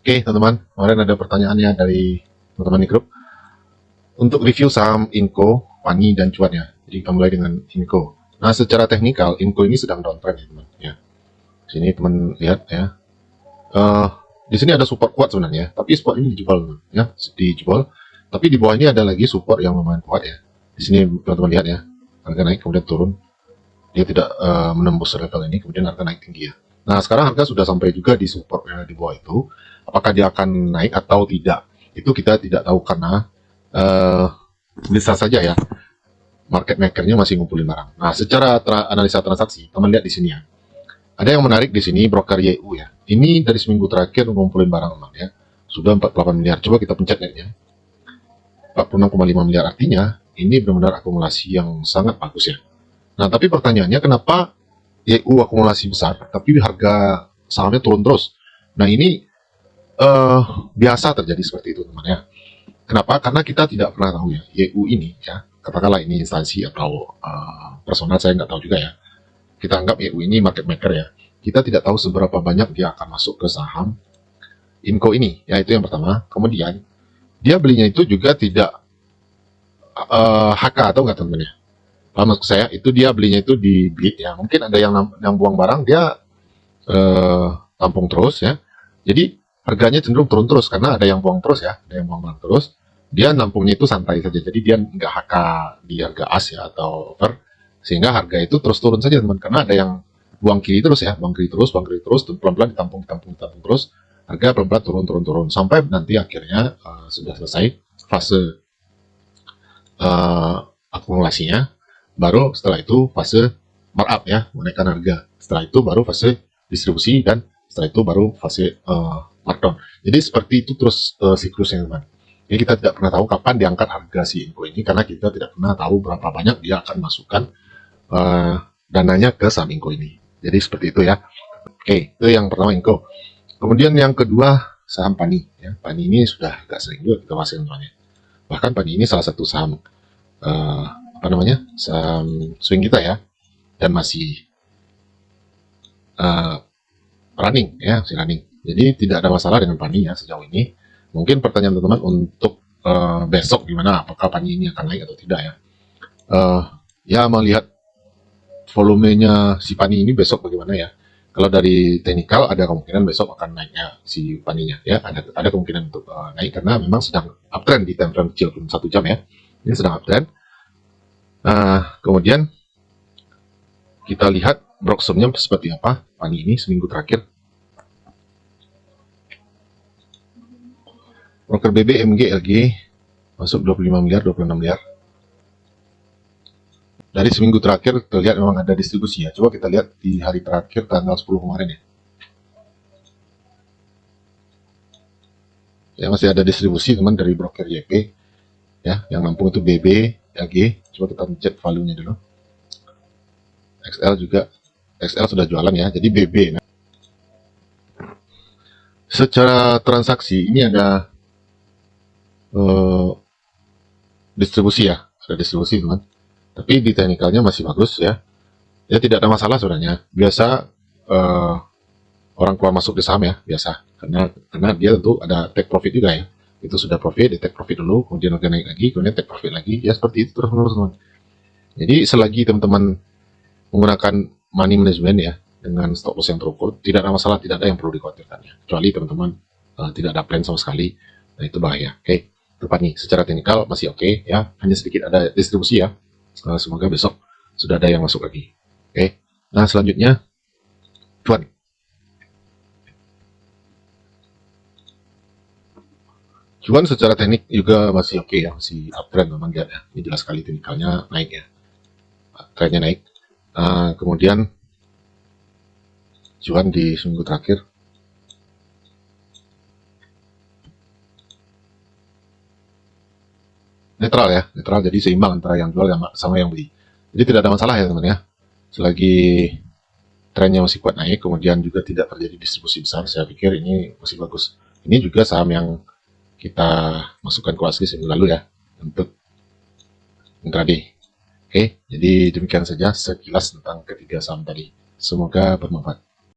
Oke, teman-teman, kemarin ada pertanyaannya dari teman-teman di grup untuk review saham Inco, Pani, dan Cuan ya. Jadi kita mulai dengan Inco. Nah, secara teknikal Inco ini sedang downtrend ya, teman. Ya. Sini teman lihat ya. Di sini ada support kuat sebenarnya, tapi support ini dijebol, ya, dijebol. Tapi di bawah ini ada lagi support yang lumayan kuat ya. Di sini teman-teman lihat ya, harga naik kemudian turun. Dia tidak menembus level ini, kemudian harga naik tinggi ya. Nah, sekarang harga sudah sampai juga di support di bawah itu. Apakah dia akan naik atau tidak? Itu kita tidak tahu karena bisa saja ya market makernya masih ngumpulin barang. Nah, secara analisa transaksi, teman lihat di sini ya. Ada yang menarik di sini broker YU ya. Ini dari seminggu terakhir ngumpulin barang teman ya. Sudah 48 miliar. Coba kita pencet netnya. 46,5 miliar artinya ini benar-benar akumulasi yang sangat bagus ya. Nah, tapi pertanyaannya kenapa YU akumulasi besar tapi harga sahamnya turun terus? Nah, ini biasa terjadi seperti itu teman ya. Kenapa? Karena kita tidak pernah tahu ya, YU ini ya, katakanlah ini instansi atau personal, saya nggak tahu juga ya. Kita anggap YU ini market maker ya. Kita tidak tahu seberapa banyak dia akan masuk ke saham Inco ini, ya itu yang pertama. Kemudian dia belinya itu juga tidak HK atau nggak teman-teman ya. Paham maksud saya? Itu dia belinya itu di bid ya. Mungkin ada yang buang barang dia tampung terus ya. Jadi harganya cenderung turun terus karena ada yang buang terus ya, ada yang buang barang terus. Dia nampungnya itu santai saja. Jadi dia nggak HK di harga as ya atau over, sehingga harga itu terus turun saja teman. Karena ada yang buang kiri terus ya, buang kiri terus, pelan-pelan ditampung terus. Harga pelan-pelan turun sampai nanti akhirnya sudah selesai fase akumulasinya. Baru setelah itu fase markup ya, menaikkan harga. Setelah itu baru fase distribusi dan setelah itu baru fase markdown. Jadi seperti itu terus siklusnya teman. Jadi kita tidak pernah tahu kapan diangkat harga si Inco ini karena kita tidak pernah tahu berapa banyak dia akan masukkan dananya ke saham Inco ini. Jadi seperti itu ya. Oke, itu yang pertama Inco. Kemudian yang kedua saham Pani. Ya. Pani ini sudah agak sering juga kita bahas temannya. Bahkan Pani ini salah satu saham saham swing kita ya, dan masih running ya, masih running. Jadi tidak ada masalah dengan Pani ya sejauh ini. Mungkin pertanyaan teman-teman untuk besok gimana, apakah Pani ini akan naik atau tidak ya. Ya melihat volumenya si Pani ini besok bagaimana ya. Kalau dari teknikal ada kemungkinan besok akan naiknya si Paninya ya, ada kemungkinan untuk naik karena memang sedang uptrend di time frame kecil 1 jam ya. Ini sedang uptrend. Kemudian kita lihat broksumnya seperti apa Pani ini seminggu terakhir. Broker BB, MG, LG masuk 25 miliar, 26 miliar. Dari seminggu terakhir terlihat memang ada distribusi ya. Coba kita lihat di hari terakhir tanggal 10 kemarin ya. Ya masih ada distribusi teman dari broker YP ya, yang nampung itu BB, LG. Coba kita cek value-nya dulu. XL juga, XL sudah jualan ya, jadi BB. Nah. Secara transaksi ini ada distribusi ya, ada distribusi teman. Tapi di teknikalnya masih bagus ya. Ya tidak ada masalah sebenarnya. Biasa orang keluar masuk di saham ya, biasa. Karena dia tentu ada take profit juga ya. Itu sudah profit, di take profit dulu, kemudian harga naik lagi, kemudian take profit lagi. Ya seperti itu terus-menerus teman. Jadi selagi teman-teman menggunakan money management ya, dengan stop loss yang terukur, tidak ada masalah, tidak ada yang perlu dikhawatirkan ya. Kecuali teman-teman tidak ada plan sama sekali, nah itu bahaya. Oke, tepat nih, secara teknikal masih oke ya, hanya sedikit ada distribusi ya. Semoga besok sudah ada yang masuk lagi. Oke, nah selanjutnya Cuan. Cuan secara teknik juga masih oke ya, masih uptrend memang dia ya. Ini jelas sekali teknikalnya naik ya, trennya naik. Kemudian Cuan di seminggu terakhir netral ya, netral, jadi seimbang antara yang jual sama yang beli. Jadi tidak ada masalah ya teman ya. Selagi trennya masih kuat naik, kemudian juga tidak terjadi distribusi besar, saya pikir ini masih bagus. Ini juga saham yang kita masukkan ke watchlist minggu lalu ya untuk intraday. Oke, jadi demikian saja sekilas tentang ketiga saham tadi. Semoga bermanfaat.